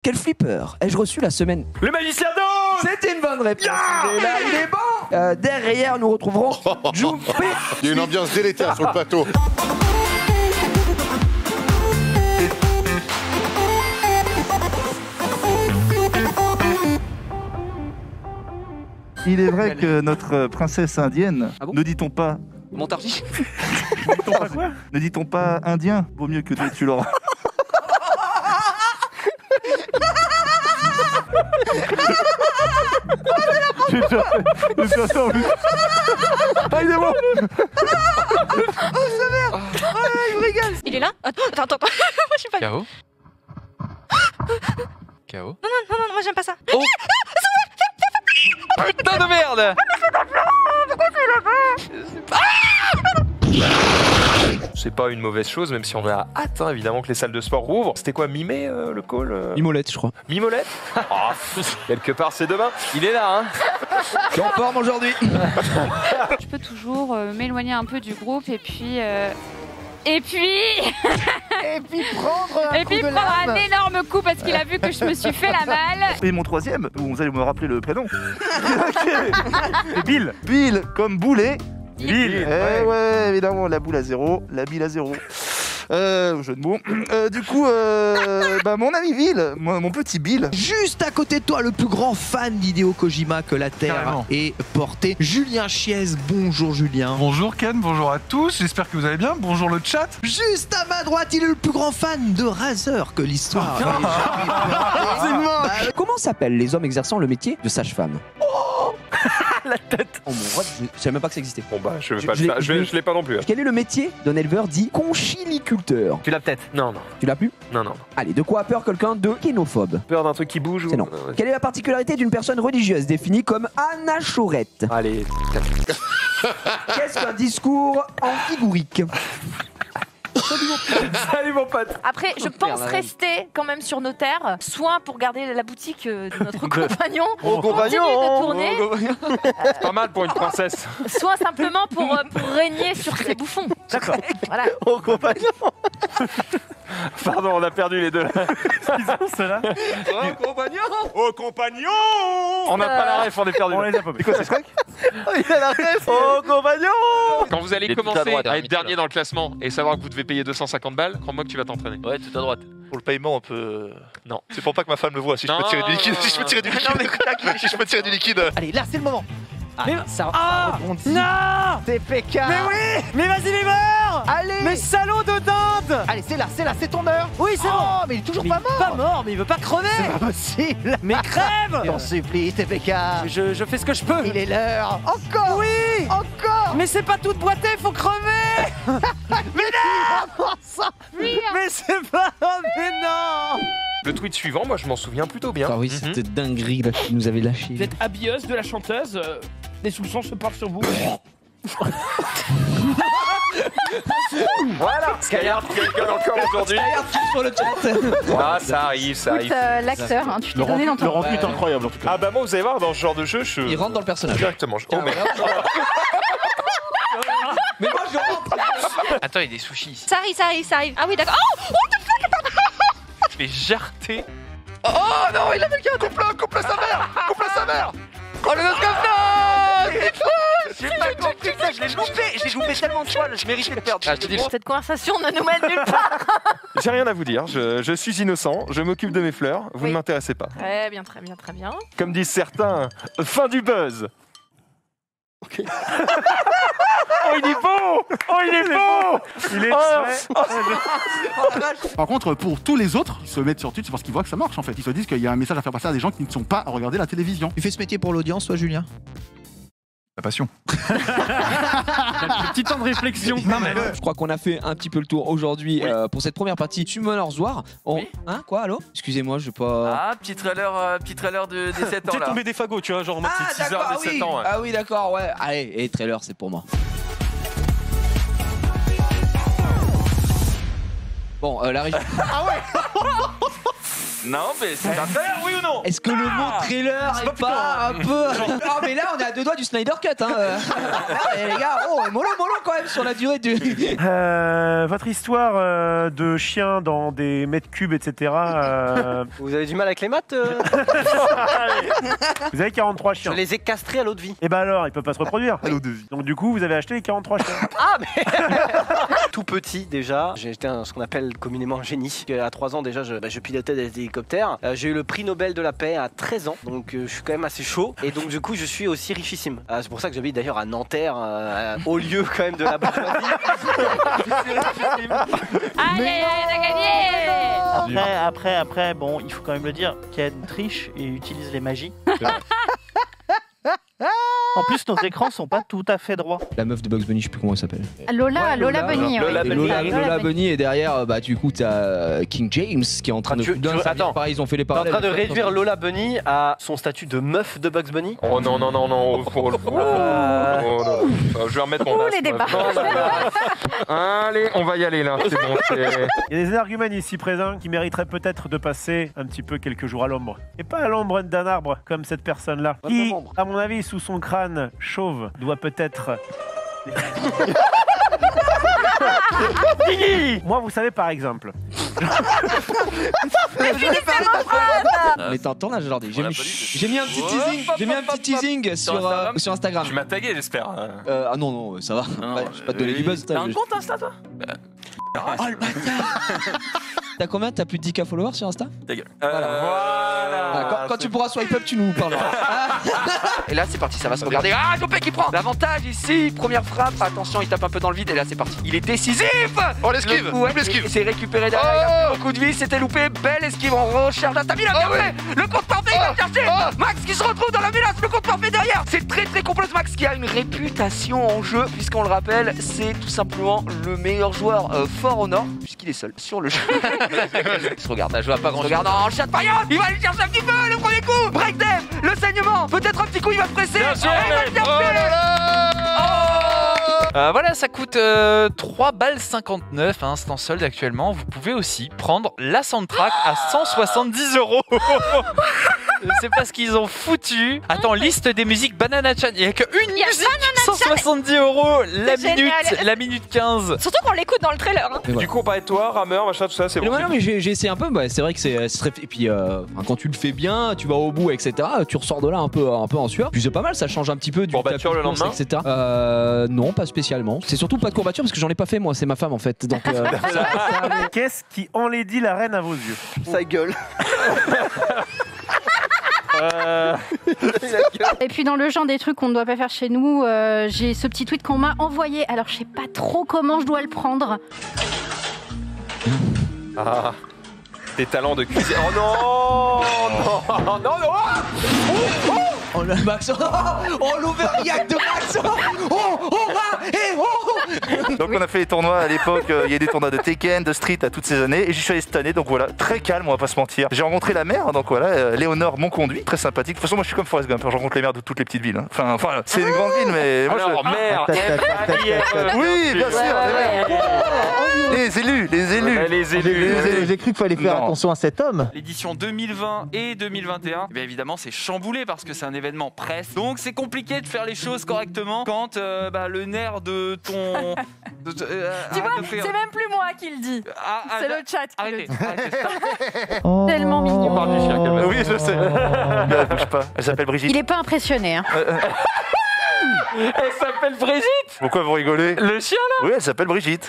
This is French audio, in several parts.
Quel flipper ai-je reçu la semaine? Le magicien d'Oz! C'est une bonne réponse. Il est là, il est bon. Derrière, nous retrouverons Joupé. Il y a une ambiance délétère sur le plateau. Il est vrai que notre princesse indienne, ne dit-on pas... Montargis. Ne dit-on pas indien? Vaut mieux que tu l'auras. J'ai déjà ça en plus. Ah, il est bon. Oh, sa mère. Oh, il me régale. Il est là? Attends. Moi, je suis pas... KO. KO. Non, moi, j'aime pas ça. Oh. Putain de merde! Pourquoi tu l'as fait? C'est pas une mauvaise chose, même si on a hâte, hein, évidemment, que les salles de sport rouvrent. C'était quoi, mi-mai, le call Mimolette, je crois. Mimolette. Oh, quelque part, c'est demain. Il est là, hein. Je suis en forme aujourd'hui. Je peux toujours m'éloigner un peu du groupe et puis prendre un énorme coup parce qu'il a vu que je me suis fait la malle. Et mon troisième, vous allez me rappeler le prénom. C'est Bill. Bill, comme boulet. Bill. Ouais, évidemment, la boule à zéro, la bille à zéro. Jeu de mots. Du coup, mon ami Bill, mon petit Bill. Juste à côté de toi, le plus grand fan d'Hideo Kojima que la Terre Carrément. ait porté, Julien Chiez. Bonjour Julien. Bonjour Ken, bonjour à tous, j'espère que vous allez bien, bonjour le chat. Juste à ma droite, il est le plus grand fan de Razer que l'histoire. Comment s'appellent les hommes exerçant le métier de sage-femme? La tête. Oh mon roi, je savais même pas que ça existait. Bon bah, je vais pas le faire. Je l'ai pas non plus. Hein. Quel est le métier d'un éleveur dit conchiliculteur? Tu l'as peut-être? Non. Tu l'as plus? Non. Allez, de quoi a peur quelqu'un de kénophobe? Peur d'un truc qui bouge ou... C'est non. Quelle est la particularité d'une personne religieuse définie comme anachorète? Allez. Qu'est-ce qu'un discours antigourique? Salut mon pote. Après, je pense rester quand même sur nos terres, soit pour garder la boutique de notre compagnon, continue de tourner, C'est pas mal pour une princesse. soit simplement pour régner sur ces bouffons. D'accord. Voilà. Au compagnon. Pardon, on a perdu les deux. Celle-là. Au compagnon. On n'a pas la ref, on est perdu. On les a pas. C'est quoi, c'est Shrek? Il a la ref. Au compagnon. Quand vous allez Il est tout à commencer droite, à hein, être dernier dans le classement et savoir que vous devez payer 250 balles, crois-moi que tu vas t'entraîner. Ouais, tout à droite. Pour le paiement, on peut. Non. C'est pour pas que ma femme le voie. Si je peux tirer du liquide, si je peux tirer du liquide, si je peux tirer du liquide. Allez, là c'est le moment. Mais ça rebondit. Non, c'est PK. Mais oui. Mais vas-y, mais meurs. Allez. Mais salaud de dinde. Allez, c'est là, c'est ton heure. Oui, c'est bon. Mais il est toujours Mais pas il mort. est pas mort, mais il veut pas crever. C'est pas possible. Mais crève. T'en supplie, TPK. Je fais ce que je peux. Il est l'heure. Encore. Oui. Encore. Mais c'est pas tout boité, faut crever. Mais non. Mais c'est pas. Mais non. Le tweet suivant, moi je m'en souviens plutôt bien. Ah oui, c'était dinguerie là qu'il nous avait lâché. Vous êtes habilleuse de la chanteuse, les soupçons se portent sur vous. Voilà, Skyheart qui rigole encore aujourd'hui. Sur le chat. Ah, ça arrive, ça arrive. L'acteur, hein, tu t'es donné dans ton... Le rendu est incroyable en tout cas. Ah bah moi, vous allez voir, dans ce genre de jeu, je... Il rentre dans le personnage. Directement. Oh merde. Mais moi je rentre. Attends, il y a des sushis ici. Ça arrive. Ah oui, d'accord. Oh, Je vais jarter. Oh non, il a mis le gars. Couple sa mère. Oh le noscope. J'ai pas compris ça, je l'ai loupé tellement de fois, je méritais de perdre. Ah, je te dis, cette conversation ne nous mène nulle part. J'ai rien à vous dire, je suis innocent, je m'occupe de mes fleurs, vous ne m'intéressez pas. Très bien. Comme disent certains, fin du buzz. Ok. Oh il est beau. Il est Par contre, pour tous les autres, ils se mettent sur Twitch parce qu'ils voient que ça marche en fait. Ils se disent qu'il y a un message à faire passer à des gens qui ne sont pas à regarder la télévision. Tu fais ce métier pour l'audience, toi, Julien? La passion. Petit temps de réflexion. Je crois qu'on a fait un petit peu le tour aujourd'hui pour cette première partie Summoners War. Oui. Hein, quoi, allô? Excusez-moi, je vais pas... Ah, petit trailer des 7 ans J'ai là. tombé des fagots, tu vois, genre en mode c'est teaser d'accord, des 7 ans. Ouais. Ah oui, d'accord, ouais. Allez, et trailer, c'est pour moi. Bon, la régie... Ah ouais. Non, mais c'est un trailer, oui ou non? Est-ce que le mot trailer est pas un peu... Non mais là on est à 2 doigts du Snyder Cut hein. Les gars, mollo quand même sur la durée du... Votre histoire de chien dans des mètres cubes, etc. Vous avez du mal avec les maths Vous avez 43 chiens. Je les ai castrés à l'eau de vie. Et bah alors, ils peuvent pas se reproduire. À l'eau de vie. Donc du coup, vous avez acheté les 43 chiens. Ah mais tout petit déjà, j'étais ce qu'on appelle communément un génie. À 3 ans déjà, je pilotais des hélicoptères. J'ai eu le prix Nobel de la paix à 13 ans, donc je suis quand même assez chaud. Et donc du coup, je suis aussi richissime. C'est pour ça que j'habite d'ailleurs à Nanterre, au lieu quand même de la bourgeoisie. Allez, on a gagné. Après, bon, il faut quand même le dire, Ken triche et utilise les magies. En plus, nos écrans sont pas tout à fait droits. La meuf de Bugs Bunny, je sais plus comment elle s'appelle. Lola Bunny. Lola Bunny et derrière, bah du coup t'as King James qui est en train de... Attends, pareil, ils ont fait les t'es en parallèles. train de réduire Lola Bunny à son statut de meuf de Bugs Bunny? Oh non. Je vais remettre mon masque. les débats. Allez, on va y aller là. C'est bon. Il y a des énergumènes ici présents qui mériteraient peut-être de passer un petit peu quelques jours à l'ombre. Et pas à l'ombre d'un arbre comme cette personne-là. Qui, à mon avis, sous son crâne chauve, doit peut-être... Moi, vous savez, par exemple... Mais t'entends là, Jordi, j'ai mis un petit teasing, sur Instagram. Tu m'as tagué, j'espère. Ah non, ça va. Je vais pas te donner du buzz. T'as un compte Insta, toi? Oh le bâtard. T'as combien? T'as plus de 10K followers sur Insta? Ta gueule. Voilà. Quand tu pourras swipe up, tu nous parleras. Et là, c'est parti, ça va se regarder. Ah, Topé qui prend l'avantage ici. Première frappe. Attention, il tape un peu dans le vide. Et là, c'est parti. Il est décisif. Oh, l'esquive. Il s'est récupéré derrière. Il a pris beaucoup de vie. C'était loupé. Belle esquive. On recherche la stamina. Bien joué. Le compte parfait, il va le chercher. Max qui se retrouve dans la menace. Le compte parfait derrière. C'est très complexe. Max qui a une réputation en jeu, puisqu'on le rappelle, c'est tout simplement le meilleur joueur fort au nord, puisqu'il est seul sur le jeu. Il se regarde. Je vois pas grand chose. Regarde en chat paillante. Il va aller chercher un petit peu le premier coup. Breakdance. Le saignement. Peut-être un petit coup. Il va se presser. Bien sûr, il va le chercher. Voilà, ça coûte 3,59 balles hein, c'est en solde actuellement. Vous pouvez aussi prendre la soundtrack à 170 €. C'est parce qu'ils ont foutu. Attends, liste des musiques Banana Chan. Il n'y a qu'une musique, 170 € la minute 15. Surtout qu'on l'écoute dans le trailer. Hein. Du coup, on parlait de toi, Rameur, machin, tout ça, c'est bon. Non, mais j'ai essayé un peu. Bah, c'est vrai que c'est très. Et puis, quand tu le fais bien, tu vas au bout, etc. Tu ressors de là un peu en sueur. Puis c'est pas mal, ça change un petit peu du courbature le lendemain, etc. Non, pas spécialement. C'est surtout pas de courbature parce que j'en ai pas fait moi. C'est ma femme en fait. Donc. Qu'est-ce qui enlaidit la reine à vos yeux? Sa gueule. Et puis dans le genre des trucs qu'on ne doit pas faire chez nous, j'ai ce petit tweet qu'on m'a envoyé. Alors je sais pas trop comment je dois le prendre. Ah, des talents de cuisine. Oh non. Oh le Max. Oh l'overreact de Max. Donc on a fait les tournois à l'époque, il y a des tournois de Tekken, de Street à toutes ces années et j'y suis allé cette année, donc voilà, très calme, on va pas se mentir. J'ai rencontré la mère, donc voilà, Léonore m'ont conduit, très sympathique. De toute façon moi je suis comme Forrest Gump, je rencontre les maires de toutes les petites villes. Hein. Enfin c'est une grande ville mais moi alors, mère. Oui, bien sûr. Les élus. J'ai cru qu'il fallait faire attention à cet homme. L'édition 2020 et 2021, bien évidemment, c'est chamboulé parce que c'est un événement presse. Donc c'est compliqué de faire les choses correctement quand le nerf de ton... Tu vois, c'est même plus moi qui le dis. C'est le chat qui le dit. Tellement mignon. On parle du chien, calme-toi. Oui, je sais. Elle bouge pas. Elle s'appelle Brigitte. Il est pas impressionné. Hein. Elle s'appelle Brigitte. Pourquoi vous rigolez? Le chien là? Oui, elle s'appelle Brigitte.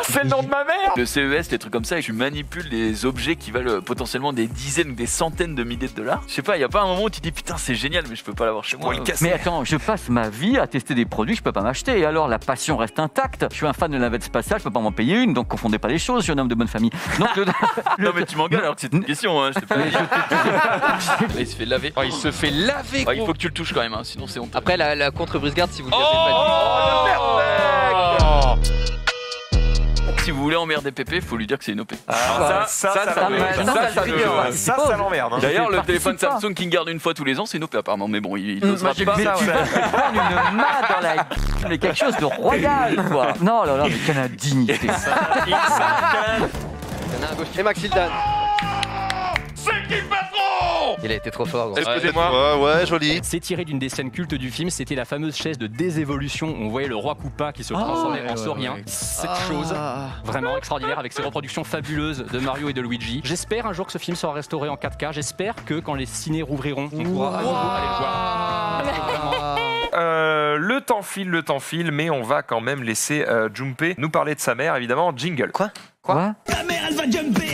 C'est le nom de ma mère. Le CES, des trucs comme ça, et tu manipules des objets qui valent potentiellement des dizaines ou des centaines de milliers de dollars. Je sais pas, il y a pas un moment où tu dis putain c'est génial mais je peux pas l'avoir chez moi. Mais attends, je passe ma vie à tester des produits que je peux pas m'acheter. Et alors la passion reste intacte. Je suis un fan de navette spatiale, je peux pas m'en payer une, donc confondez pas les choses, je suis un homme de bonne famille. Donc Non mais tu m'engueules alors que c'est une question, hein, je t'ai pas dit. Il se fait laver. Oh, il se fait laver gros. Il faut que tu le touches quand même, hein, sinon c'est honteux. Après la contre-brise-garde si vous le Si vous voulez emmerder Pépé, faut lui dire que c'est une OP. Ça l'emmerde. D'ailleurs, le téléphone Samsung qui garde une fois tous les ans, c'est une OP apparemment. Mais bon, il n'osera pas. Tu vas te prendre une main dans la gueule, mais quelque chose de royal, quoi. Non, là, mais quelle indignité. Et Maxildan. C'est objectif, patron. Il a été trop fort. gros. Excusez-moi. Ouais, joli. C'est tiré d'une des scènes cultes du film, c'était la fameuse chaise de désévolution. On voyait le roi Koopa qui se transformait en saurien. Cette chose vraiment extraordinaire avec ses reproductions fabuleuses de Mario et de Luigi. J'espère un jour que ce film sera restauré en 4K. J'espère que quand les ciné rouvriront, on pourra à nouveau aller le voir. Le temps file, mais on va quand même laisser Junpei nous parler de sa mère, évidemment. Jingle. Quoi Ta mère, elle va jumper.